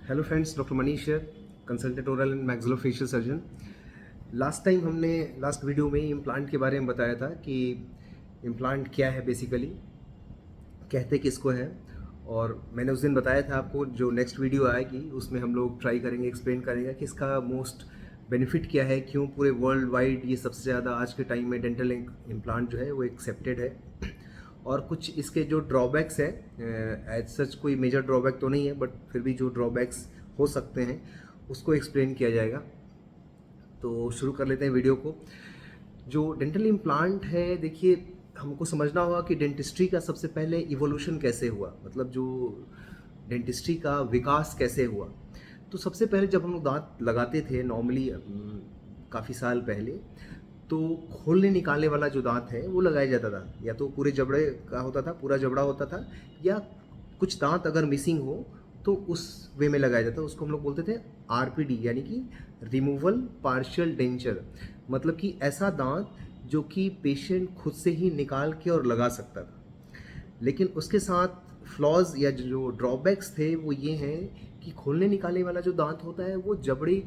Hello friends, doctor Manish है, consultant oral and maxillofacial surgeon. Last video में implant के बारे में बताया था कि इम्प्लांट क्या है, बेसिकली कहते किसको है। और मैंने उस दिन बताया था आपको, जो नेक्स्ट वीडियो आएगी उसमें हम लोग ट्राई करेंगे, एक्सप्लेन करेंगे कि इसका मोस्ट बेनिफिट क्या है, क्यों पूरे वर्ल्ड वाइड ये सबसे ज़्यादा आज के टाइम में डेंटल इम्प्लांट जो है वो एक्सेप्टेड है, और कुछ इसके जो ड्रॉबैक्स हैं। एज सच कोई मेजर ड्रॉबैक तो नहीं है, बट फिर भी जो ड्रॉबैक्स हो सकते हैं उसको एक्सप्लेन किया जाएगा। तो शुरू कर लेते हैं वीडियो को। जो डेंटल इम्प्लांट है, देखिए हमको समझना होगा कि डेंटिस्ट्री का सबसे पहले इवोल्यूशन कैसे हुआ, मतलब जो डेंटिस्ट्री का विकास कैसे हुआ। तो सबसे पहले जब हम लोग दांत लगाते थे नॉर्मली, काफ़ी साल पहले, तो खोलने निकालने वाला जो दांत है वो लगाया जाता था। या तो पूरे जबड़े का होता था, पूरा जबड़ा होता था, या कुछ दांत अगर मिसिंग हो तो उस वे में लगाया जाता है। उसको हम लोग बोलते थे आरपीडी, यानी कि रिमूवल पार्शियल डेंचर। मतलब कि ऐसा दांत जो कि पेशेंट खुद से ही निकाल के और लगा सकता था। लेकिन उसके साथ फ्लॉज या जो ड्रॉबैक्स थे वो ये हैं कि खोलने निकालने वाला जो दांत होता है वो जबड़े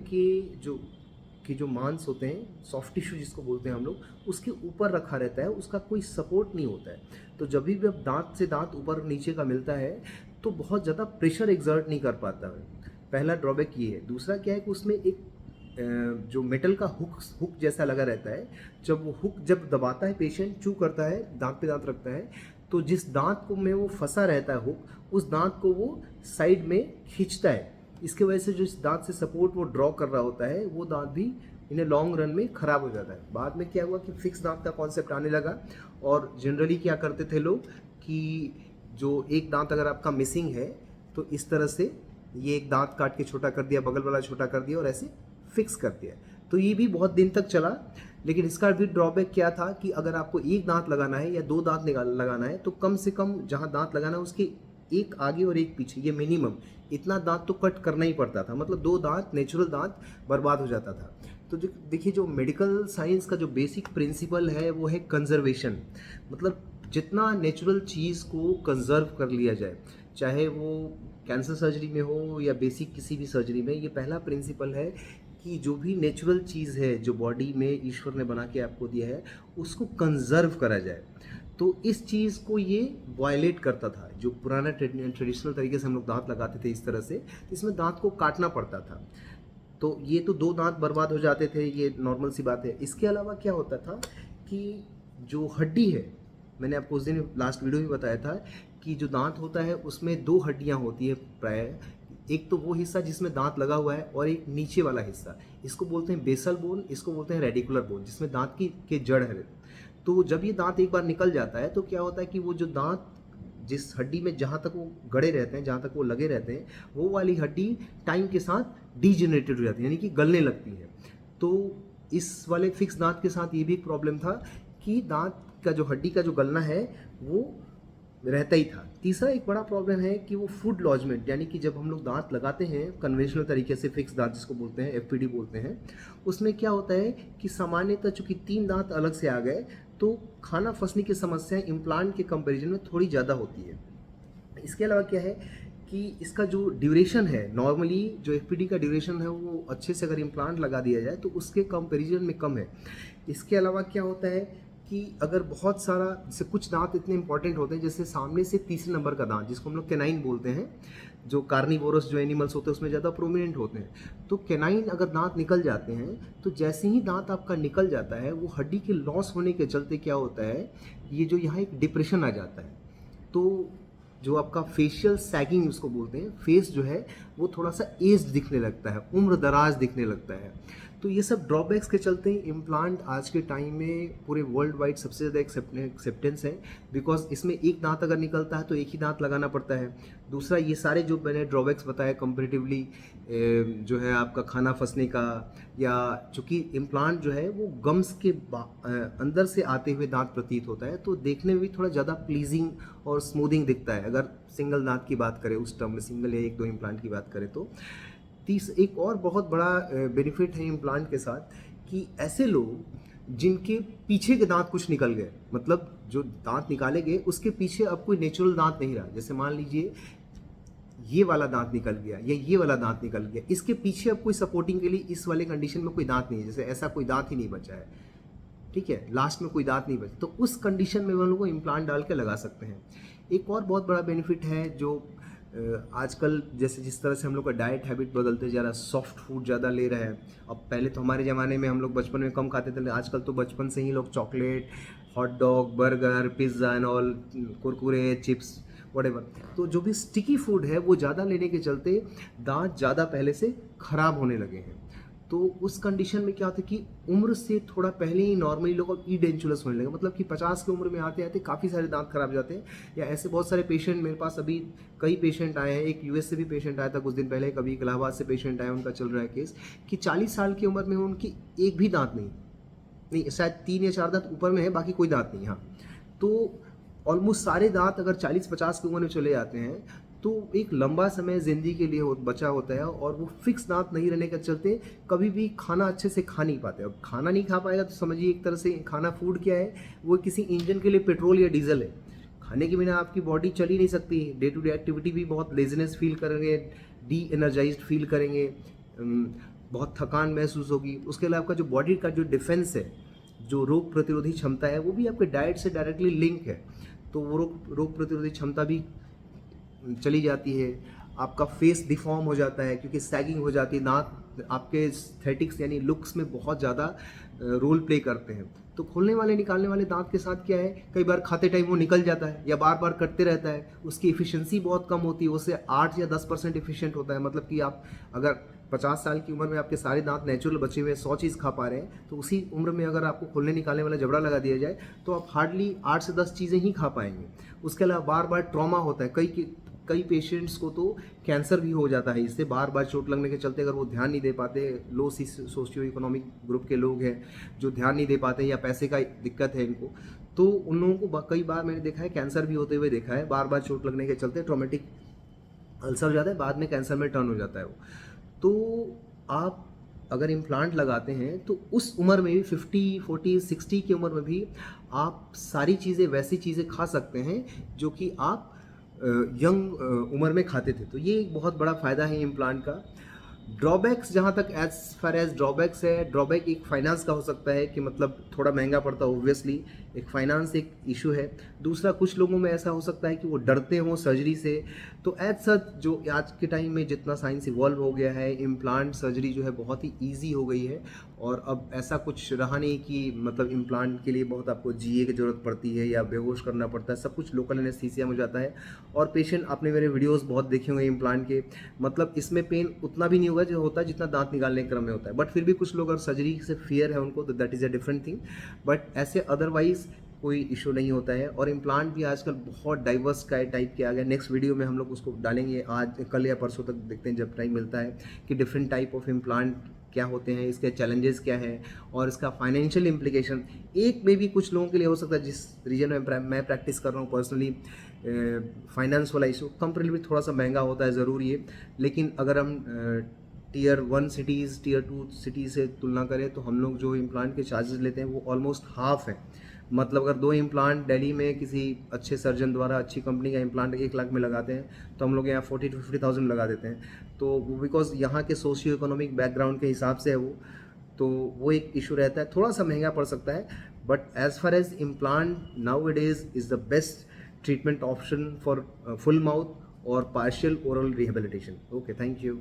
जो मांस होते हैं, सॉफ्ट टिश्यू जिसको बोलते हैं हम लोग, उसके ऊपर रखा रहता है, उसका कोई सपोर्ट नहीं होता है। तो जब भी अब दांत से दांत ऊपर नीचे का मिलता है तो बहुत ज़्यादा प्रेशर एक्सर्ट नहीं कर पाता है। पहला ड्रॉबैक ये है। दूसरा क्या है कि उसमें एक जो मेटल का हुक जैसा लगा रहता है। जब वो हुक जब दबाता है, पेशेंट चू करता है, दांत पे दांत रखता है, तो जिस दांत को में वो फंसा रहता है हुक, उस दांत को वो साइड में खींचता है। इसके वजह से जो इस दांत से सपोर्ट वो ड्रॉ कर रहा होता है, वो दांत भी इन्हें लॉन्ग रन में ख़राब हो जाता है। बाद में क्या हुआ कि फिक्स दांत का कॉन्सेप्ट आने लगा, और जनरली क्या करते थे लोग कि जो एक दांत अगर आपका मिसिंग है तो इस तरह से ये एक दांत काट के छोटा कर दिया, बगल वाला छोटा कर दिया और ऐसे फिक्स कर दिया। तो ये भी बहुत दिन तक चला। लेकिन इसका भी ड्रॉबैक क्या था कि अगर आपको एक दांत लगाना है या दो दांत लगाना है, तो कम से कम जहाँ दांत लगाना है उसके एक आगे और एक पीछे, ये मिनिमम इतना दांत तो कट करना ही पड़ता था। मतलब दो दांत, नेचुरल दांत बर्बाद हो जाता था। तो देखिए, जो मेडिकल साइंस का जो बेसिक प्रिंसिपल है वो है कंजर्वेशन। मतलब जितना नेचुरल चीज़ को कंजर्व कर लिया जाए, चाहे वो कैंसर सर्जरी में हो या बेसिक किसी भी सर्जरी में, ये पहला प्रिंसिपल है कि जो भी नेचुरल चीज़ है जो बॉडी में ईश्वर ने बना के आपको दिया है, उसको कंजर्व करा जाए। तो इस चीज़ को ये वायलेट करता था। जो पुराना ट्रेडिशनल तरीके से हम लोग दांत लगाते थे इस तरह से, इसमें दांत को काटना पड़ता था। तो ये तो दो दांत बर्बाद हो जाते थे, ये नॉर्मल सी बात है। इसके अलावा क्या होता था कि जो हड्डी है, मैंने आपको उस दिन लास्ट वीडियो में बताया था कि जो दांत होता है उसमें दो हड्डियां होती है प्राय। एक तो वो हिस्सा जिसमें दांत लगा हुआ है, और एक नीचे वाला हिस्सा, इसको बोलते हैं बेसल बोन, इसको बोलते हैं रेडिकुलर बोन, जिसमें दांत की के जड़ है। तो जब ये दांत एक बार निकल जाता है तो क्या होता है कि वो जो दांत जिस हड्डी में जहाँ तक वो गड़े रहते हैं, जहाँ तक वो लगे रहते हैं, वो वाली हड्डी टाइम के साथ डीजेनरेटेड हो जाती है, यानी कि गलने लगती है। तो इस वाले फिक्स दांत के साथ ये भी एक प्रॉब्लम था कि दांत का जो हड्डी का जो गलना है वो रहता ही था। तीसरा एक बड़ा प्रॉब्लम है कि वो फूड लॉजमेंट, यानी कि जब हम लोग दांत लगाते हैं कन्वेंशनल तरीके से, फिक्स दांत जिसको बोलते हैं, एफपीडी बोलते हैं, उसमें क्या होता है कि सामान्यतः चूंकि तीन दांत अलग से आ गए, तो खाना फंसने की समस्याएं इम्प्लांट के कंपैरिजन में थोड़ी ज़्यादा होती है। इसके अलावा क्या है कि इसका जो ड्यूरेशन है, नॉर्मली जो एफपीडी का ड्यूरेशन है वो अच्छे से अगर इम्प्लांट लगा दिया जाए तो उसके कंपैरिजन में कम है। इसके अलावा क्या होता है कि अगर बहुत सारा, जैसे कुछ दांत इतने इंपॉर्टेंट होते हैं, जैसे सामने से तीसरे नंबर का दांत जिसको हम लोग कैनाइन बोलते हैं, जो कार्निवोरस जो एनिमल्स होते हैं उसमें ज़्यादा प्रोमिनेंट होते हैं। तो कैनाइन अगर दांत निकल जाते हैं, तो जैसे ही दांत आपका निकल जाता है, वो हड्डी के लॉस होने के चलते क्या होता है, ये जो यहाँ एक डिप्रेशन आ जाता है। तो जो आपका फेशियल सैगिंग उसको बोलते हैं, फेस जो है वो थोड़ा सा एज दिखने लगता है, उम्र दराज दिखने लगता है। तो ये सब ड्रॉबैक्स के चलते ही इम्प्लांट आज के टाइम में पूरे वर्ल्ड वाइड सबसे ज़्यादा एक्सेप्टेंस है। बिकॉज इसमें एक दांत अगर निकलता है तो एक ही दांत लगाना पड़ता है। दूसरा, ये सारे जो मैंने ड्रॉबैक्स बताया कंपेरेटिवली, जो है आपका खाना फंसने का, या चूँकि इम्प्लांट जो है वो गम्स के अंदर से आते हुए दांत प्रतीत होता है, तो देखने में भी थोड़ा ज़्यादा प्लीजिंग और स्मूदिंग दिखता है अगर सिंगल दांत की बात करें, उस टर्म में सिंगल या एक दो इम्प्लांट की बात करें तो। एक और बहुत बड़ा बेनिफिट है इम्प्लांट के साथ कि ऐसे लोग जिनके पीछे के दांत कुछ निकल गए, मतलब जो दांत निकाले गए उसके पीछे अब कोई नेचुरल दांत नहीं रहा। जैसे मान लीजिए ये वाला दांत निकल गया या ये वाला दांत निकल गया, इसके पीछे अब कोई सपोर्टिंग के लिए इस वाले कंडीशन में कोई दांत नहीं है, जैसे ऐसा कोई दांत ही नहीं बचा है, ठीक है, लास्ट में कोई दांत नहीं बचा, तो उस कंडीशन में हम लोग को इम्प्लांट डाल के लगा सकते हैं। एक और बहुत बड़ा बेनिफिट है जो आजकल जैसे जिस तरह से हम लोग का डाइट हैबिट बदलते जा रहा है, सॉफ्ट फूड ज़्यादा ले रहे हैं। अब पहले तो हमारे ज़माने में हम लोग बचपन में कम खाते थे, आजकल तो बचपन से ही लोग chocolate, hot dog, burger, pizza and all, Kurkure, chips, whatever, तो जो भी स्टिकी फूड है वो ज़्यादा लेने के चलते दांत ज़्यादा पहले से ख़राब होने लगे हैं। तो उस कंडीशन में क्या होता है कि उम्र से थोड़ा पहले ही नॉर्मली लोग अब ईडेंचुलस होने लगे, मतलब कि 50 की उम्र में आते आते काफ़ी सारे दांत खराब जाते हैं। या ऐसे बहुत सारे पेशेंट मेरे पास अभी कई पेशेंट आए हैं, एक यूएस से भी पेशेंट आया था कुछ दिन पहले, कभी इलाहाबाद से पेशेंट आया, उनका चल रहा है केस कि 40 साल की उम्र में उनकी एक भी दांत नहीं, शायद 3 या 4 दांत ऊपर में है, बाकी कोई दांत नहीं। हाँ, तो ऑलमोस्ट सारे दांत अगर 40-50 की उम्र में चले जाते हैं तो एक लंबा समय ज़िंदगी के लिए बचा होता है, और वो फिक्स दांत नहीं रहने के चलते कभी भी खाना अच्छे से खा नहीं पाते। अब खाना नहीं खा पाएगा तो समझिए एक तरह से खाना फूड क्या है, वो किसी इंजन के लिए पेट्रोल या डीजल है। खाने के बिना आपकी बॉडी चल ही नहीं सकती, डे टू डे एक्टिविटी भी बहुत लेजीनेस फील करेंगे, डी एनर्जाइज्ड फील करेंगे, बहुत थकान महसूस होगी। उसके अलावा आपका जो बॉडी का जो डिफेंस है, जो रोग प्रतिरोधी क्षमता है, वो भी आपके डाइट से डायरेक्टली लिंक है, तो वो रोग प्रतिरोधी क्षमता भी चली जाती है। आपका फेस डिफॉर्म हो जाता है क्योंकि सैगिंग हो जाती है, दांत आपके एस्थेटिक्स यानी लुक्स में बहुत ज़्यादा रोल प्ले करते हैं। तो खोलने वाले निकालने वाले दांत के साथ क्या है, कई बार खाते टाइम वो निकल जाता है या बार बार कटते रहता है, उसकी एफिशिएंसी बहुत कम होती है, उससे 8 या 10% एफिशिएंट होता है। मतलब कि आप अगर 50 साल की उम्र में आपके सारे दांत नेचुरल बचे हुए 100 चीज़ खा पा रहे हैं, तो उसी उम्र में अगर आपको खोलने निकालने वाला जबड़ा लगा दिया जाए तो आप हार्डली 8 से 10 चीज़ें ही खा पाएंगे। उसके अलावा बार बार ट्रॉमा होता है, कई पेशेंट्स को तो कैंसर भी हो जाता है इससे, बार बार चोट लगने के चलते। अगर वो ध्यान नहीं दे पाते, लो सोशियो इकोनॉमिक ग्रुप के लोग हैं जो ध्यान नहीं दे पाते या पैसे का दिक्कत है इनको, तो उन लोगों को कई बार मैंने देखा है कैंसर भी होते हुए देखा है, बार बार चोट लगने के चलते ट्रॉमेटिक अल्सर हो जाता है, बाद में कैंसर में टर्न हो जाता है वो। तो आप अगर इम्प्लांट लगाते हैं तो उस उम्र में भी 50, 40, 60 की उम्र में भी आप सारी चीज़ें वैसी चीज़ें खा सकते हैं जो कि आप यंग उम्र में खाते थे। तो ये एक बहुत बड़ा फ़ायदा है इम्प्लांट का। ड्रॉबैक्स जहाँ तक एज फार एज ड्रॉबैक्स है, ड्रॉबैक एक फाइनेंस का हो सकता है कि मतलब थोड़ा महंगा पड़ता है, ऑब्वियसली एक फाइनेंस एक इशू है। दूसरा, कुछ लोगों में ऐसा हो सकता है कि वो डरते हों सर्जरी से। तो एज सच जो आज के टाइम में जितना साइंस इवॉल्व हो गया है, इम्प्लांट सर्जरी जो है बहुत ही ईजी हो गई है, और अब ऐसा कुछ रहा नहीं कि मतलब इम्प्लांट के लिए बहुत आपको जीए की ज़रूरत पड़ती है या बेहोश करना पड़ता है, सब कुछ लोकल एनेस्थीसिया में हो जाता है। और पेशेंट, आपने मेरे वीडियोस बहुत देखे होंगे इम्प्लांट के, मतलब इसमें पेन उतना भी नहीं होगा जो होता है जितना दांत निकालने के क्रम में होता है। बट फिर भी कुछ लोग अगर सर्जरी से फियर है उनको, तो that is a different thing, but ऐसे अदरवाइज कोई इशू नहीं होता है। और इम्प्लांट भी आजकल बहुत डाइवर्स का टाइप के आ गया। नेक्स्ट वीडियो में हम लोग उसको डालेंगे, आज कल या परसों तक देखते हैं जब टाइम मिलता है, कि डिफरेंट टाइप ऑफ इम्प्लांट क्या होते हैं, इसके चैलेंजेस क्या है और इसका फाइनेंशियल इम्प्लीकेशन। एक में भी कुछ लोगों के लिए हो सकता है, जिस रीजन में मैं प्रैक्टिस कर रहा हूँ पर्सनली, फाइनेंस वाला इशू कंपेरेटिवली थोड़ा सा महंगा होता है, ज़रूरी है। लेकिन अगर हम टियर 1 सिटीज़, टियर 2 सिटी से तुलना करें तो हम लोग जो इम्प्लांट के चार्जेस लेते हैं वो ऑलमोस्ट हाफ है। मतलब अगर 2 इम्प्लांट दिल्ली में किसी अच्छे सर्जन द्वारा अच्छी कंपनी का इम्प्लांट 1 लाख में लगाते हैं, तो हम लोग यहाँ 40 to 50,000 लगा देते हैं। तो वो बिकॉज यहाँ के सोशियो इकोनॉमिक बैकग्राउंड के हिसाब से है वो, तो वो एक इशू रहता है, थोड़ा सा महंगा पड़ सकता है। But as far as implant now it is the best treatment option for full mouth और partial oral rehabilitation. Okay, thank you.